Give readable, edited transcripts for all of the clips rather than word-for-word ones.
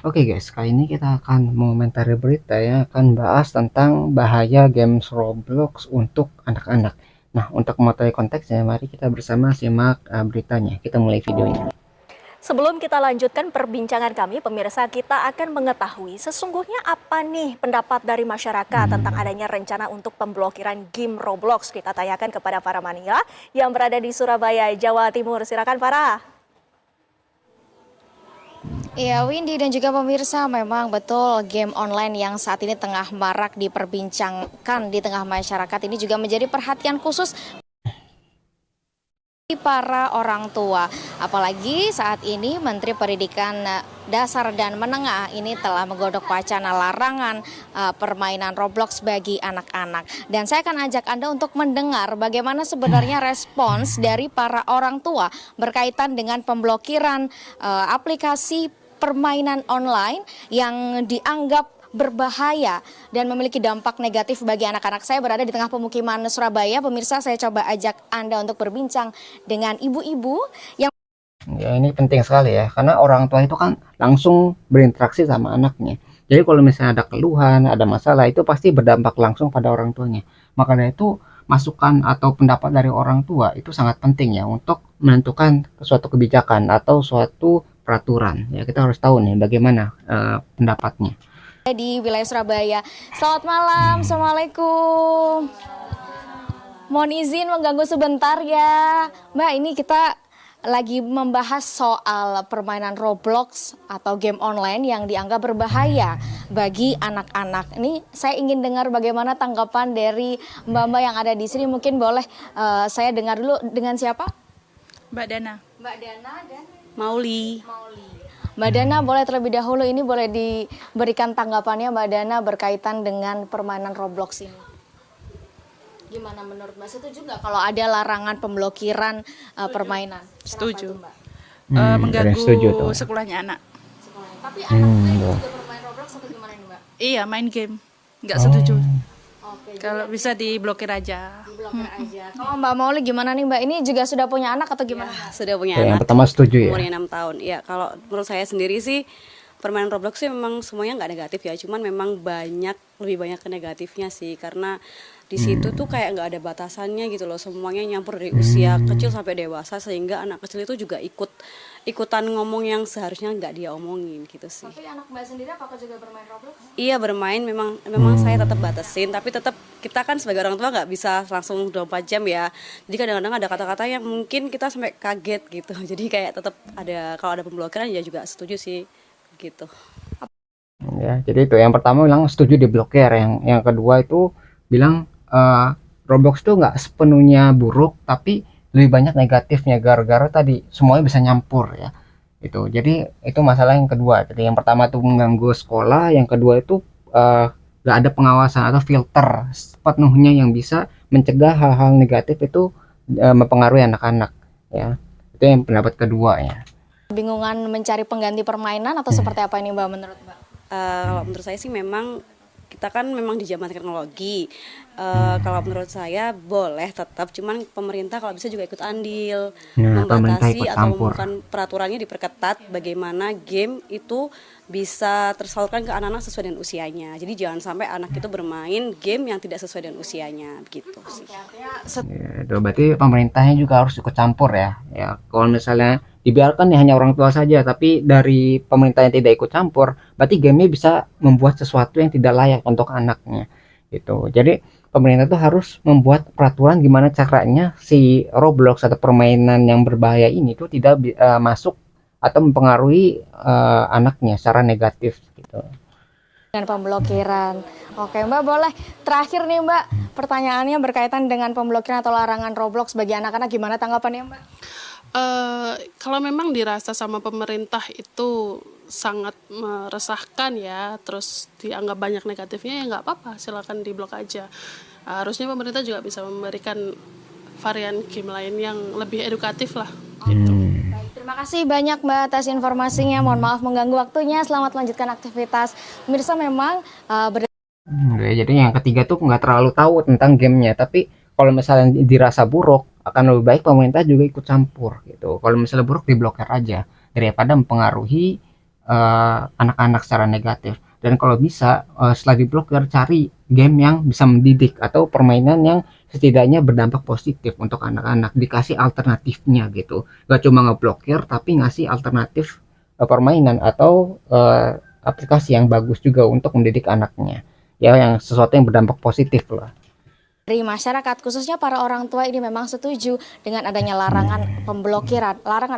Oke guys, kali ini kita akan mengomentari berita yang akan bahas tentang bahaya games Roblox untuk anak-anak. Nah, untuk mengetahui konteksnya, mari kita bersama simak beritanya. Kita mulai videonya. Sebelum kita lanjutkan perbincangan kami, pemirsa, kita akan mengetahui sesungguhnya apa nih pendapat dari masyarakat tentang adanya rencana untuk pemblokiran game Roblox. Kita tanyakan kepada Farah Manila yang berada di Surabaya, Jawa Timur. Silakan Farah. Iya, Windy dan juga pemirsa, memang betul game online yang saat ini tengah marak diperbincangkan di tengah masyarakat ini juga menjadi perhatian khusus para orang tua. Apalagi saat ini Menteri Pendidikan Dasar dan Menengah ini telah menggodok wacana larangan permainan Roblox bagi anak-anak. Dan saya akan ajak Anda untuk mendengar bagaimana sebenarnya respons dari para orang tua berkaitan dengan pemblokiran aplikasi permainan online yang dianggap berbahaya dan memiliki dampak negatif bagi anak-anak. Saya berada di tengah pemukiman Surabaya. Pemirsa, saya coba ajak Anda untuk berbincang dengan ibu-ibu yang Ya, ini penting sekali ya, karena orang tua itu kan langsung berinteraksi sama anaknya. Jadi kalau misalnya ada keluhan, ada masalah, itu pasti berdampak langsung pada orang tuanya. Makanya itu masukan atau pendapat dari orang tua itu sangat penting ya untuk menentukan suatu kebijakan atau suatu peraturan. Ya, kita harus tahu nih bagaimana pendapatnya. di wilayah Surabaya. Selamat malam, Assalamualaikum. Mohon izin mengganggu sebentar ya. Mbak, ini kita lagi membahas soal permainan Roblox atau game online yang dianggap berbahaya bagi anak-anak. Ini saya ingin dengar bagaimana tanggapan dari mbak-mbak yang ada di sini. Mungkin boleh saya dengar dulu, dengan siapa? Mbak Dana. Mbak Dana dan Mauli. Mbak Dana, boleh terlebih dahulu ini boleh diberikan tanggapannya Mbak Dana berkaitan dengan permainan Roblox ini. Gimana menurut Mbak? Setuju nggak kalau ada larangan pemblokiran permainan? Setuju. Kenapa tuh, Mbak? Mengganggu setuju tuh. sekolahnya anak. Tapi anak-anak juga bermain Roblox atau gimana nih Mbak? Iya, main game. Nggak setuju. Oke, Kalau bisa diblokir aja. diblokir aja. Kalau Mbak Mauli gimana nih Mbak? Ini juga sudah punya anak atau gimana? Sudah punya Ya, yang anak, pertama setuju ya. umurnya 6 tahun. Ya, kalau menurut saya sendiri sih permainan Roblox sih memang semuanya nggak negatif ya, cuman memang lebih banyak ke negatifnya sih, karena di situ tuh kayak nggak ada batasannya gitu loh, semuanya nyampur dari usia kecil sampai dewasa, sehingga anak kecil itu juga ikutan ngomong yang seharusnya nggak dia omongin gitu sih. Tapi anak Mbak sendiri apakah juga bermain Roblox? Iya, bermain, memang saya tetap batasin, tapi tetap kita kan sebagai orang tua nggak bisa langsung 24 jam ya. Jadi kadang-kadang ada kata-kata yang mungkin kita sampai kaget gitu. Jadi kayak tetap ada, kalau ada pemblokiran ya juga setuju sih gitu. Ya, jadi itu yang pertama bilang setuju diblokir, yang kedua itu bilang Roblox tuh nggak sepenuhnya buruk, tapi lebih banyak negatifnya gara-gara tadi semuanya bisa nyampur ya. Itu. Jadi itu masalah yang kedua. Jadi yang pertama tuh mengganggu sekolah, yang kedua itu nggak ada pengawasan atau filter sepenuhnya yang bisa mencegah hal-hal negatif itu mempengaruhi anak-anak ya. Itu yang pendapat kedua ya. Bingungan mencari pengganti permainan atau seperti apa ini Mbak menurut Mbak? Kalau menurut saya sih memang kita kan memang di zaman teknologi. Kalau menurut saya boleh tetap, cuman pemerintah kalau bisa juga ikut andil, Nah, pemerintah membatasi ikut atau campur. melakukan peraturannya diperketat bagaimana game itu bisa tersalurkan ke anak-anak sesuai dengan usianya. Jadi jangan sampai anak itu bermain game yang tidak sesuai dengan usianya gitu sih. Ya, itu berarti pemerintahnya juga harus ikut campur ya. Ya, kalau misalnya dibiarkan ya hanya orang tua saja, tapi dari pemerintah yang tidak ikut campur, berarti gamenya bisa membuat sesuatu yang tidak layak untuk anaknya. Gitu. Jadi pemerintah tuh harus membuat peraturan gimana caranya si Roblox atau permainan yang berbahaya ini tuh tidak masuk atau mempengaruhi anaknya secara negatif gitu. Dengan pemblokiran. Oke Mbak, boleh terakhir nih Mbak, pertanyaannya berkaitan dengan pemblokiran atau larangan Roblox bagi anak-anak, gimana tanggapannya Mbak? Kalau memang dirasa sama pemerintah itu sangat meresahkan ya, terus dianggap banyak negatifnya, ya nggak apa-apa, silakan diblok aja. Harusnya pemerintah juga bisa memberikan varian game lain yang lebih edukatif lah. Gitu. Baik, terima kasih banyak Mbak atas informasinya. Mohon maaf mengganggu waktunya. Selamat melanjutkan aktivitas. Pemirsa, memang Jadi yang ketiga tuh nggak terlalu tahu tentang gamenya, tapi kalau misalnya dirasa buruk, akan lebih baik pemerintah juga ikut campur gitu. Kalau misalnya buruk diblokir aja daripada mempengaruhi anak-anak secara negatif. Dan kalau bisa setelah diblokir cari game yang bisa mendidik atau permainan yang setidaknya berdampak positif untuk anak-anak, dikasih alternatifnya gitu. Gak cuma ngeblokir tapi ngasih alternatif permainan atau aplikasi yang bagus juga untuk mendidik anaknya. Ya yang sesuatu yang berdampak positif lah. Dari masyarakat, khususnya para orang tua ini memang setuju dengan adanya larangan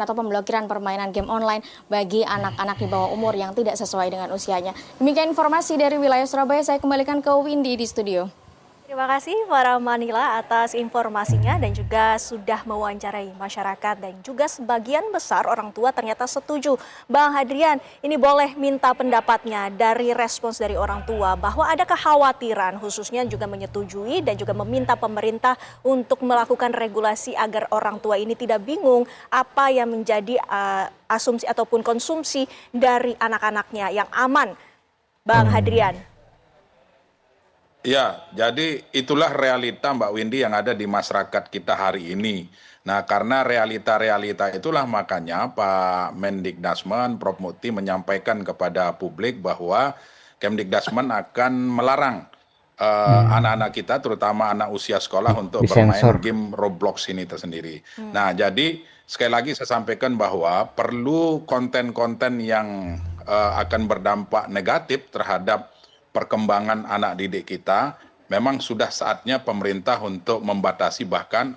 atau pemblokiran permainan game online bagi anak-anak di bawah umur yang tidak sesuai dengan usianya. Demikian informasi dari wilayah Surabaya, saya kembalikan ke Windy di studio. Terima kasih para Manila atas informasinya dan juga sudah mewawancarai masyarakat dan juga sebagian besar orang tua ternyata setuju. Bang Hadrian, ini boleh minta pendapatnya dari respons dari orang tua bahwa ada kekhawatiran khususnya juga menyetujui dan juga meminta pemerintah untuk melakukan regulasi agar orang tua ini tidak bingung apa yang menjadi asumsi ataupun konsumsi dari anak-anaknya yang aman. Bang Hadrian. Ya, jadi itulah realita Mbak Windy yang ada di masyarakat kita hari ini. Nah, karena realita-realita itulah makanya Pak Mendikdasmen, Prof. Muti menyampaikan kepada publik bahwa Kemdikdasmen akan melarang anak-anak kita, terutama anak usia sekolah untuk bermain Disensor. game Roblox ini tersendiri. Nah, jadi sekali lagi saya sampaikan bahwa perlu konten-konten yang akan berdampak negatif terhadap perkembangan anak didik kita. Memang sudah saatnya pemerintah untuk membatasi bahkan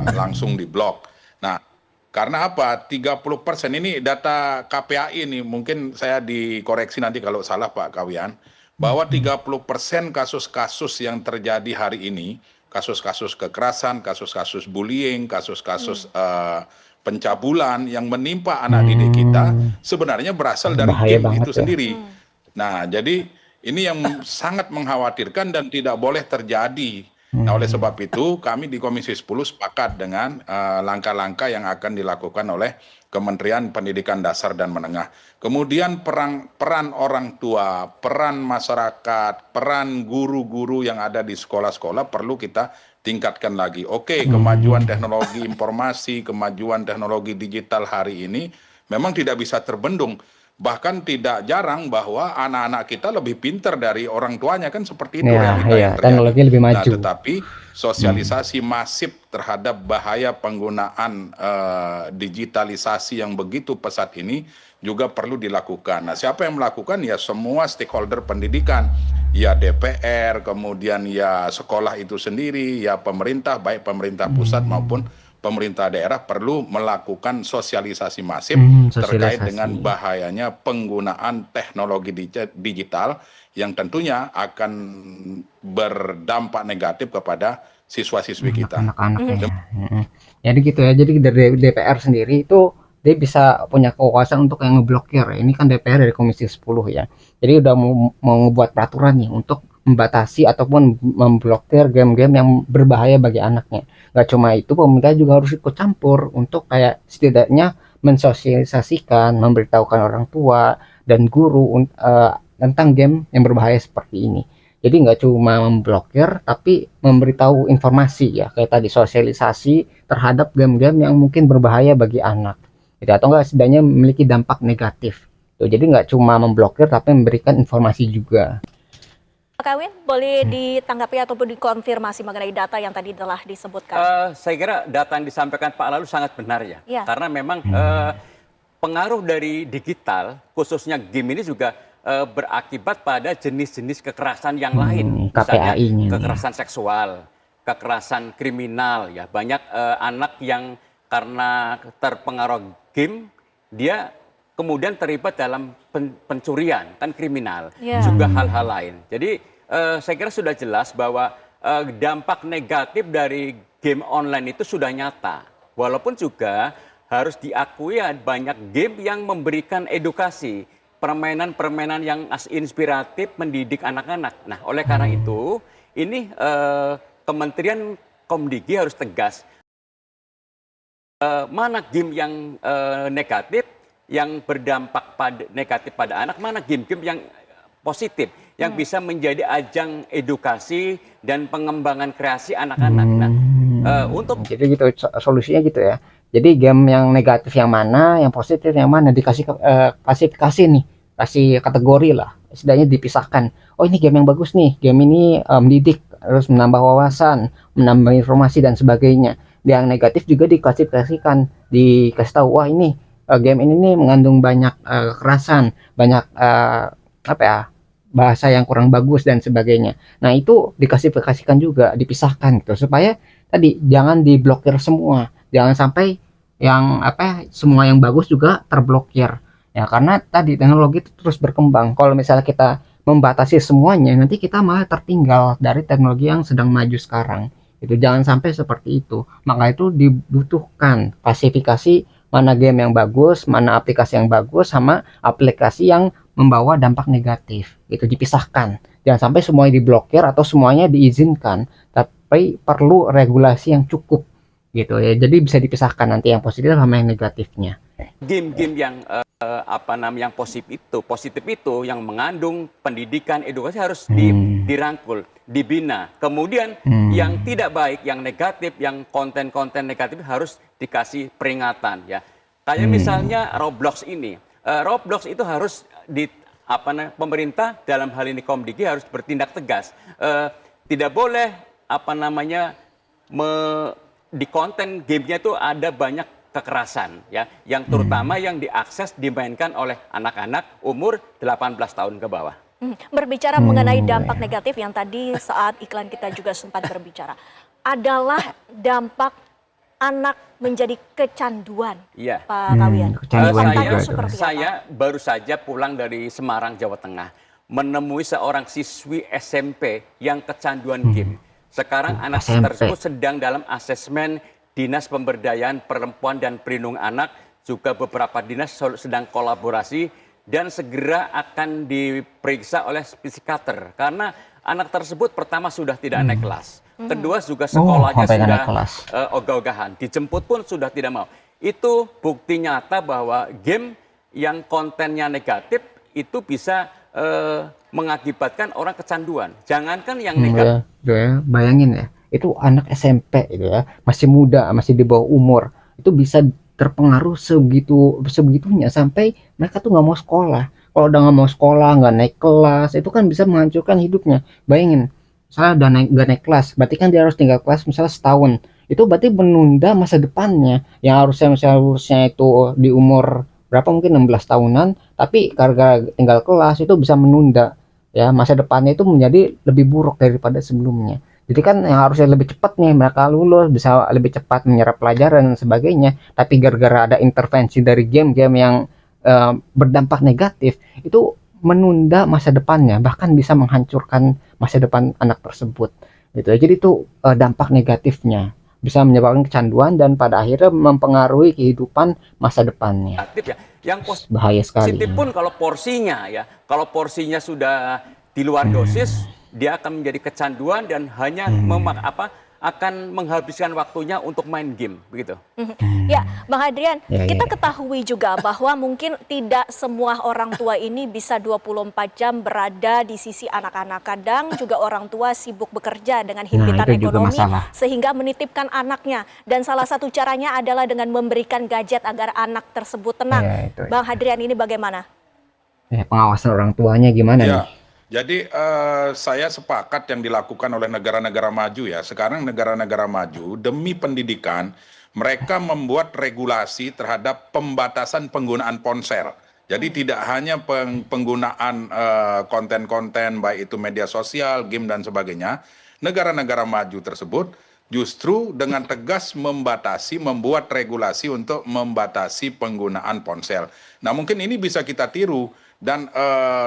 langsung diblok. Nah, karena apa? 30% ini data KPAI ini, mungkin saya dikoreksi nanti kalau salah Pak Kawian, bahwa 30% kasus-kasus yang terjadi hari ini, kasus-kasus kekerasan, kasus-kasus bullying, kasus-kasus pencabulan yang menimpa anak didik kita sebenarnya berasal dari Bahaya game banget itu ya. sendiri. Nah, jadi ini yang sangat mengkhawatirkan dan tidak boleh terjadi. Nah, oleh sebab itu kami di Komisi 10 sepakat dengan langkah-langkah yang akan dilakukan oleh Kementerian Pendidikan Dasar dan Menengah. Kemudian peran orang tua, peran masyarakat, peran guru-guru yang ada di sekolah-sekolah perlu kita tingkatkan lagi. Oke, kemajuan teknologi informasi, kemajuan teknologi digital hari ini memang tidak bisa terbendung. Bahkan tidak jarang bahwa anak-anak kita lebih pintar dari orang tuanya, kan seperti itu realita yang terjadi. Teknologi lebih maju. Nah, tetapi sosialisasi masif terhadap bahaya penggunaan digitalisasi yang begitu pesat ini juga perlu dilakukan. Nah, siapa yang melakukan? Ya semua stakeholder pendidikan, ya DPR, kemudian ya sekolah itu sendiri, ya pemerintah, baik pemerintah pusat maupun pemerintah daerah perlu melakukan sosialisasi masif terkait Sosialisasi. dengan bahayanya penggunaan teknologi digital yang tentunya akan berdampak negatif kepada siswa-siswi kita. Anak-anaknya. Jadi gitu ya. Jadi dari DPR sendiri itu dia bisa punya kekuasaan untuk yang ngeblokir. Ini kan DPR dari Komisi 10 ya. Jadi udah mau ngebuat peraturan nih untuk membatasi ataupun memblokir game-game yang berbahaya bagi anaknya. Gak cuma itu, pemerintah juga harus ikut campur untuk kayak setidaknya mensosialisasikan, memberitahukan orang tua dan guru tentang game yang berbahaya seperti ini. Jadi nggak cuma memblokir, tapi memberitahu informasi ya, kayak tadi sosialisasi terhadap game-game yang mungkin berbahaya bagi anak. Gitu, atau enggak setidaknya memiliki dampak negatif. Tuh, jadi nggak cuma memblokir, tapi memberikan informasi juga. Pak Kawin, boleh ditanggapi ataupun dikonfirmasi mengenai data yang tadi telah disebutkan? Saya kira data yang disampaikan Pak Lalu sangat benar ya. Iya. Karena memang pengaruh dari digital, khususnya game ini juga berakibat pada jenis-jenis kekerasan yang lain. Misalnya KPAI-nya kekerasan seksual, kekerasan kriminal ya. Banyak anak yang karena terpengaruh game, dia kemudian terlibat dalam pencurian, kan kriminal, juga hal-hal lain. Jadi saya kira sudah jelas bahwa dampak negatif dari game online itu sudah nyata. Walaupun juga harus diakui banyak game yang memberikan edukasi, permainan-permainan yang inspiratif mendidik anak-anak. Nah, oleh karena itu, ini Kementerian Komdigi harus tegas. Mana game yang negatif, yang berdampak negatif pada anak, mana game-game yang positif, yang bisa menjadi ajang edukasi dan pengembangan kreasi anak-anak. Nah, untuk jadi gitu solusinya gitu ya. Jadi game yang negatif yang mana, yang positif yang mana, dikasih klasifikasi nih, kasih kategori lah, istilahnya dipisahkan. Oh ini game yang bagus nih, game ini mendidik, harus menambah wawasan, menambah informasi dan sebagainya. Yang negatif juga diklasifikasikan, dikasih tahu, wah ini game ini nih mengandung banyak kekerasan, banyak apa ya, bahasa yang kurang bagus dan sebagainya. Nah itu diklasifikasikan juga, dipisahkan gitu, supaya tadi jangan diblokir semua, jangan sampai yang apa semua yang bagus juga terblokir ya, karena tadi teknologi itu terus berkembang. Kalau misalnya kita membatasi semuanya, nanti kita malah tertinggal dari teknologi yang sedang maju sekarang. Itu jangan sampai seperti itu. Maka itu dibutuhkan klasifikasi mana game yang bagus, mana aplikasi yang bagus, sama aplikasi yang membawa dampak negatif. Itu dipisahkan. Jangan sampai semuanya diblokir atau semuanya diizinkan, tapi perlu regulasi yang cukup gitu ya. Jadi bisa dipisahkan nanti yang positif sama yang negatifnya. Game-game yang yang positif itu yang mengandung pendidikan, edukasi harus dirangkul, dibina. Kemudian yang tidak baik, yang negatif, yang konten-konten negatif harus dikasih peringatan ya. Kayak misalnya Roblox ini. Roblox itu harus pemerintah dalam hal ini Komdiki harus bertindak tegas. Tidak boleh di konten gamenya itu ada banyak kekerasan ya, yang terutama yang diakses dimainkan oleh anak-anak umur 18 tahun ke bawah. Berbicara mengenai dampak negatif yang tadi saat iklan kita juga sempat berbicara, adalah dampak anak menjadi kecanduan, Iya. Pak Kawian. Kecanduan Faktanya juga itu. seperti apa? Saya baru saja pulang dari Semarang, Jawa Tengah, menemui seorang siswi SMP yang kecanduan game. Sekarang anak SMP. tersebut sedang dalam asesmen Dinas Pemberdayaan Perempuan dan Perlindungan Anak, juga beberapa dinas sedang kolaborasi dan segera akan diperiksa oleh psikiater karena anak tersebut pertama sudah tidak naik kelas, kedua juga sekolahnya sampai nggak sudah naik kelas. ogah-ogahan, dijemput pun sudah tidak mau. Itu bukti nyata bahwa game yang kontennya negatif itu bisa mengakibatkan orang kecanduan. Jangankan yang negatif. Ya, bayangin ya, itu anak SMP itu ya, masih muda, masih di bawah umur, itu bisa terpengaruh sebegitunya sampai mereka tuh nggak mau sekolah. Kalau udah nggak mau sekolah, nggak naik kelas, itu kan bisa menghancurkan hidupnya. Bayangin, misalnya udah nggak naik kelas, berarti kan dia harus tinggal kelas misalnya setahun. Itu berarti menunda masa depannya yang harusnya itu di umur berapa, mungkin 16 tahunan, tapi gara-gara tinggal kelas itu bisa menunda ya, masa depannya itu menjadi lebih buruk daripada sebelumnya. Jadi kan yang harusnya lebih cepat nih mereka lulus, bisa lebih cepat menyerap pelajaran dan sebagainya, tapi gara-gara ada intervensi dari game-game yang berdampak negatif, itu menunda masa depannya, bahkan bisa menghancurkan masa depan anak tersebut gitu. Jadi itu dampak negatifnya bisa menyebabkan kecanduan dan pada akhirnya mempengaruhi kehidupan masa depannya. Ya. Yang Bahaya sekali. positif pun kalau porsinya sudah di luar dosis, dia akan menjadi kecanduan dan hanya akan menghabiskan waktunya untuk main game begitu. Ya, Bang Adrian, Ya, kita ya. ketahui juga bahwa mungkin tidak semua orang tua ini bisa 24 jam berada di sisi anak-anak. Kadang juga orang tua sibuk bekerja dengan himpitan itu juga ekonomi masalah. sehingga menitipkan anaknya. Dan salah satu caranya adalah dengan memberikan gadget agar anak tersebut tenang. Ya, itu. Bang Adrian, ini bagaimana? Pengawasan orang tuanya gimana nih? Ya, jadi saya sepakat yang dilakukan oleh negara-negara maju ya. Sekarang negara-negara maju demi pendidikan mereka membuat regulasi terhadap pembatasan penggunaan ponsel. Jadi tidak hanya penggunaan konten-konten baik itu media sosial, game dan sebagainya. Negara-negara maju tersebut justru dengan tegas membuat regulasi untuk membatasi penggunaan ponsel. Nah, mungkin ini bisa kita tiru. Dan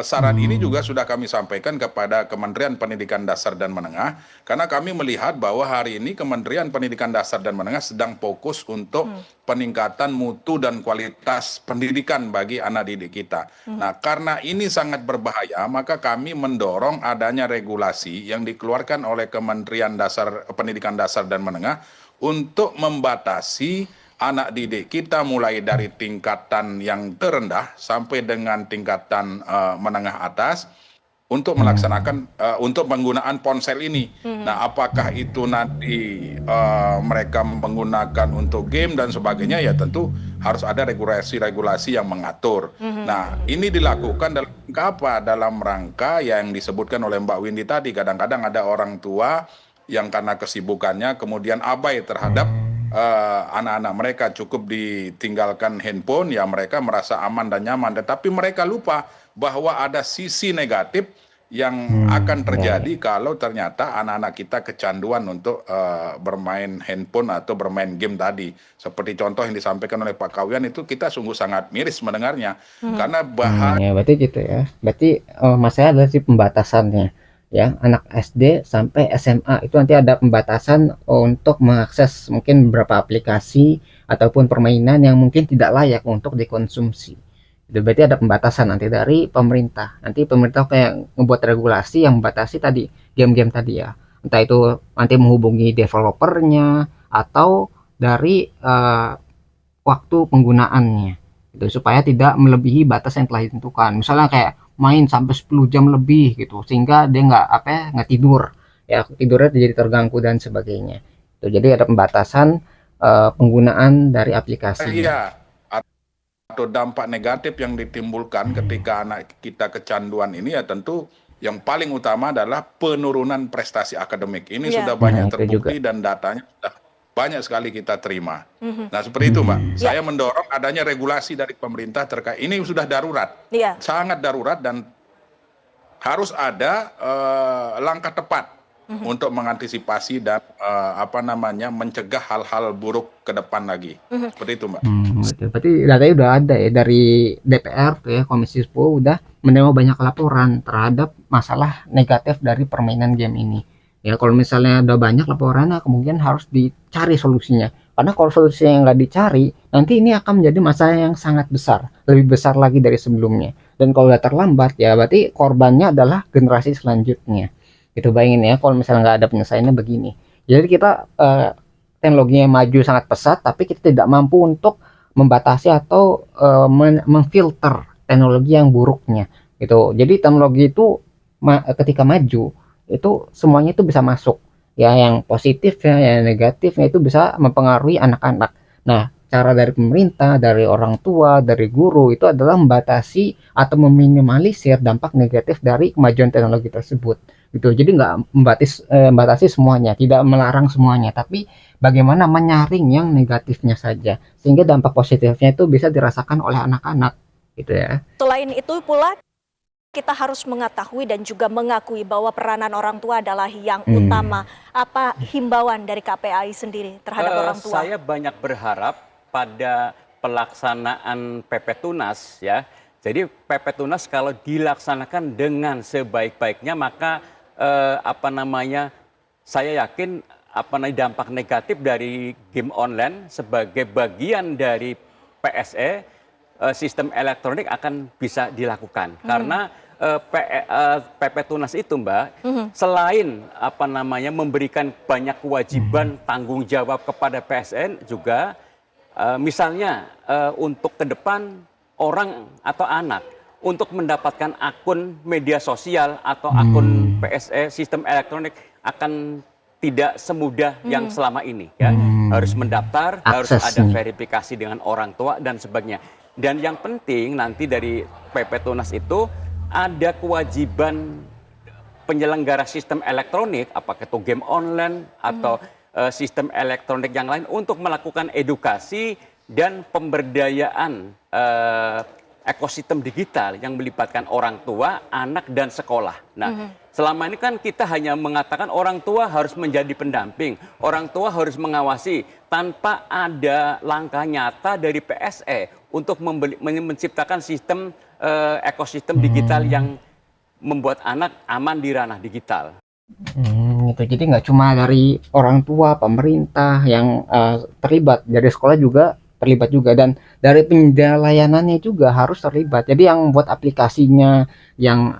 saran ini juga sudah kami sampaikan kepada Kementerian Pendidikan Dasar dan Menengah, karena kami melihat bahwa hari ini Kementerian Pendidikan Dasar dan Menengah sedang fokus untuk peningkatan mutu dan kualitas pendidikan bagi anak didik kita. Nah, karena ini sangat berbahaya, maka kami mendorong adanya regulasi yang dikeluarkan oleh Kementerian Pendidikan Dasar dan Menengah untuk membatasi anak didik kita mulai dari tingkatan yang terendah sampai dengan tingkatan menengah atas untuk melaksanakan untuk penggunaan ponsel ini. Nah, apakah itu nanti mereka menggunakan untuk game dan sebagainya, ya tentu harus ada regulasi-regulasi yang mengatur. Nah, ini dilakukan dalam rangka apa? Dalam rangka yang disebutkan oleh Mbak Windy tadi, kadang-kadang ada orang tua yang karena kesibukannya kemudian abai terhadap anak-anak mereka, cukup ditinggalkan handphone, ya mereka merasa aman dan nyaman. Tetapi mereka lupa bahwa ada sisi negatif yang akan terjadi kalau ternyata anak-anak kita kecanduan untuk bermain handphone atau bermain game tadi. Seperti contoh yang disampaikan oleh Pak Kawian itu, kita sungguh sangat miris mendengarnya. Karena Ya berarti gitu ya. Berarti masalah adalah si pembatasannya. Ya, anak SD sampai SMA itu nanti ada pembatasan untuk mengakses mungkin beberapa aplikasi ataupun permainan yang mungkin tidak layak untuk dikonsumsi. Itu berarti ada pembatasan nanti dari pemerintah. Nanti pemerintah kayak ngebuat regulasi yang membatasi tadi game-game tadi ya. Entah itu nanti menghubungi developernya atau dari waktu penggunaannya. Itu supaya tidak melebihi batas yang telah ditentukan. Misalnya kayak main sampai 10 jam lebih gitu, sehingga dia nggak tidur ya, tidurnya jadi terganggu dan sebagainya. Itu jadi ada pembatasan penggunaan dari aplikasinya. iya, atau dampak negatif yang ditimbulkan ketika anak kita kecanduan ini, ya tentu yang paling utama adalah penurunan prestasi akademik. Ini Iya. sudah banyak Nah, itu terbukti juga. dan datanya sudah banyak sekali kita terima. Nah, seperti itu, Mbak. Saya mendorong adanya regulasi dari pemerintah terkait ini, sudah darurat, Iya. sangat darurat, dan harus ada langkah tepat untuk mengantisipasi dan mencegah hal-hal buruk ke depan lagi. Seperti itu, Mbak. Betul. Berarti datanya udah ada ya dari DPR tuh ya, Komisi 10 udah menerima banyak laporan terhadap masalah negatif dari permainan game ini. Ya kalau misalnya udah banyak laporannya, kemungkinan harus dicari solusinya. Karena kalau solusinya yang nggak dicari, nanti ini akan menjadi masalah yang sangat besar, lebih besar lagi dari sebelumnya. Dan kalau udah terlambat, ya berarti korbannya adalah generasi selanjutnya. Itu bayangin ya, kalau misalnya nggak ada penyelesaiannya begini. Jadi kita teknologinya maju sangat pesat, tapi kita tidak mampu untuk membatasi atau memfilter teknologi yang buruknya. Gitu. Jadi teknologi itu ketika maju, itu semuanya itu bisa masuk. Ya, yang positif ya, yang negatifnya itu bisa mempengaruhi anak-anak. Nah, cara dari pemerintah, dari orang tua, dari guru itu adalah membatasi atau meminimalisir dampak negatif dari kemajuan teknologi tersebut. Gitu. Jadi nggak membatasi semuanya, tidak melarang semuanya, tapi bagaimana menyaring yang negatifnya saja, sehingga dampak positifnya itu bisa dirasakan oleh anak-anak, gitu ya. Selain itu pula, kita harus mengetahui dan juga mengakui bahwa peranan orang tua adalah yang utama. Apa himbauan dari KPAI sendiri terhadap orang tua? Saya banyak berharap pada pelaksanaan PP Tunas ya. Jadi PP Tunas kalau dilaksanakan dengan sebaik-baiknya, maka saya yakin dampak negatif dari game online sebagai bagian dari PSE, sistem elektronik, akan bisa dilakukan. Karena PP Tunas itu, Mbak, selain memberikan banyak kewajiban tanggung jawab kepada PSN juga, misalnya untuk ke depan orang atau anak untuk mendapatkan akun media sosial atau akun PSE sistem elektronik akan tidak semudah yang selama ini ya. Harus mendaftar, harus ada verifikasi dengan orang tua dan sebagainya. Dan yang penting nanti dari PP Tunas itu ada kewajiban penyelenggara sistem elektronik, apakah itu game online atau sistem elektronik yang lain, untuk melakukan edukasi dan pemberdayaan ekosistem digital yang melibatkan orang tua, anak, dan sekolah. Nah, selama ini kan kita hanya mengatakan orang tua harus menjadi pendamping, orang tua harus mengawasi, tanpa ada langkah nyata dari PSE untuk menciptakan sistem ekosistem digital yang membuat anak aman di ranah digital. Gitu. Jadi nggak cuma dari orang tua, pemerintah yang terlibat, dari sekolah juga terlibat juga, dan dari penyedia layanannya juga harus terlibat. Jadi yang membuat aplikasinya, yang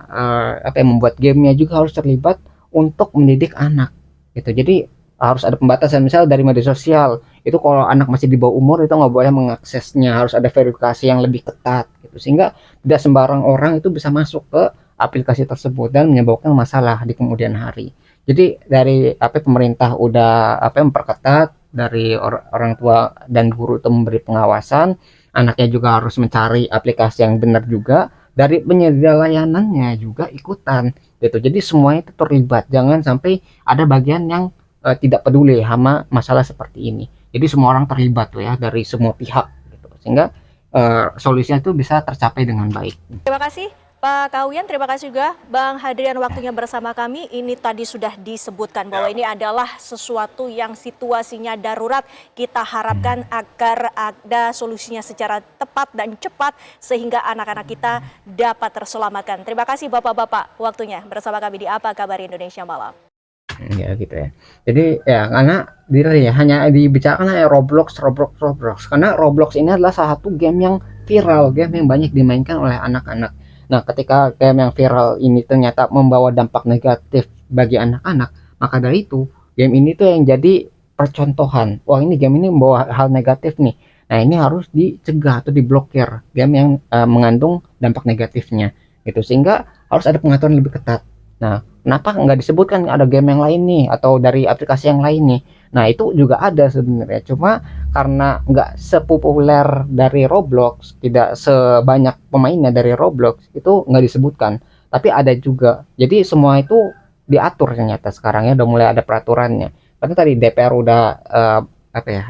membuat gamenya juga harus terlibat untuk mendidik anak. Gitu. Jadi harus ada pembatasan, misal dari media sosial itu kalau anak masih di bawah umur itu nggak boleh mengaksesnya, harus ada verifikasi yang lebih ketat gitu, sehingga tidak sembarang orang itu bisa masuk ke aplikasi tersebut dan menyebabkan masalah di kemudian hari. Jadi dari pemerintah udah memperketat, dari orang tua dan guru itu memberi pengawasan, anaknya juga harus mencari aplikasi yang benar juga, dari penyedia layanannya juga ikutan gitu. Jadi semuanya itu terlibat, jangan sampai ada bagian yang tidak peduli sama masalah seperti ini. Jadi semua orang terlibat tuh ya, dari semua pihak gitu, sehingga solusinya itu bisa tercapai dengan baik. Terima kasih Pak Kawian, terima kasih juga Bang Hadrian waktunya bersama kami. Ini tadi sudah disebutkan bahwa ini adalah sesuatu yang situasinya darurat. Kita harapkan agar ada solusinya secara tepat dan cepat sehingga anak-anak kita dapat terselamatkan. Terima kasih Bapak-bapak waktunya bersama kami di Apa Kabar Indonesia Malam. Ya gitu ya. Jadi ya karena hanya dibicarakan Roblox karena Roblox ini adalah salah satu game yang viral, game yang banyak dimainkan oleh anak-anak. Nah, ketika game yang viral ini ternyata membawa dampak negatif bagi anak-anak, maka dari itu game ini tuh yang jadi percontohan. Wah, ini game ini membawa hal negatif nih. Nah, ini harus dicegah atau diblokir game yang mengandung dampak negatifnya gitu, sehingga harus ada pengaturan lebih ketat. Nah, kenapa nggak disebutkan ada game yang lain nih atau dari aplikasi yang lain nih? Nah, itu juga ada sebenarnya, cuma karena nggak sepopuler dari Roblox, tidak sebanyak pemainnya dari Roblox, itu nggak disebutkan. Tapi ada juga. Jadi semua itu diatur ternyata sekarang ya, udah mulai ada peraturannya. Karena tadi DPR udah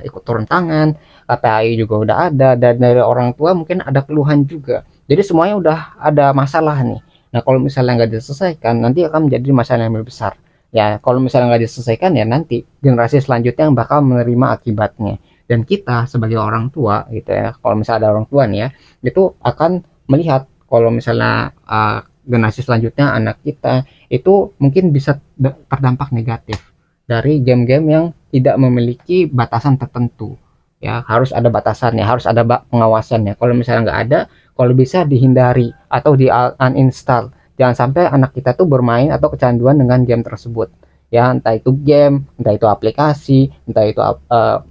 ikut turun tangan, KPAI juga udah ada, dan dari orang tua mungkin ada keluhan juga. Jadi semuanya udah ada masalah nih. Nah, kalau misalnya nggak diselesaikan, nanti akan menjadi masalah yang lebih besar. Ya, kalau misalnya nggak diselesaikan, ya nanti generasi selanjutnya yang bakal menerima akibatnya. Dan kita sebagai orang tua, gitu ya, kalau misalnya ada orang tua nih ya, itu akan melihat kalau misalnya generasi selanjutnya anak kita itu mungkin bisa terdampak negatif dari game-game yang tidak memiliki batasan tertentu. Ya, harus ada batasannya, harus ada pengawasannya. Kalau misalnya nggak ada, kalau bisa dihindari atau di uninstall. Jangan sampai anak kita tuh bermain atau kecanduan dengan game tersebut. Ya, entah itu game, entah itu aplikasi, entah itu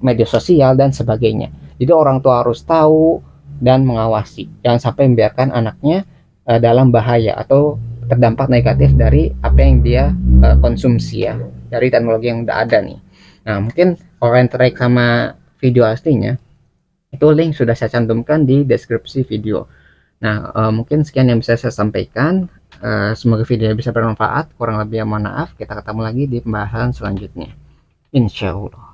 media sosial dan sebagainya. Jadi orang tua harus tahu dan mengawasi. Jangan sampai membiarkan anaknya dalam bahaya atau terdampak negatif dari apa yang dia konsumsi ya, dari teknologi yang udah ada nih. Nah, mungkin kalau kalian tertarik sama video aslinya, itu link sudah saya cantumkan di deskripsi video. Nah, mungkin sekian yang bisa saya sampaikan. Semoga video bisa bermanfaat. Kurang lebih mohon maaf. Kita ketemu lagi di pembahasan selanjutnya. Insya Allah.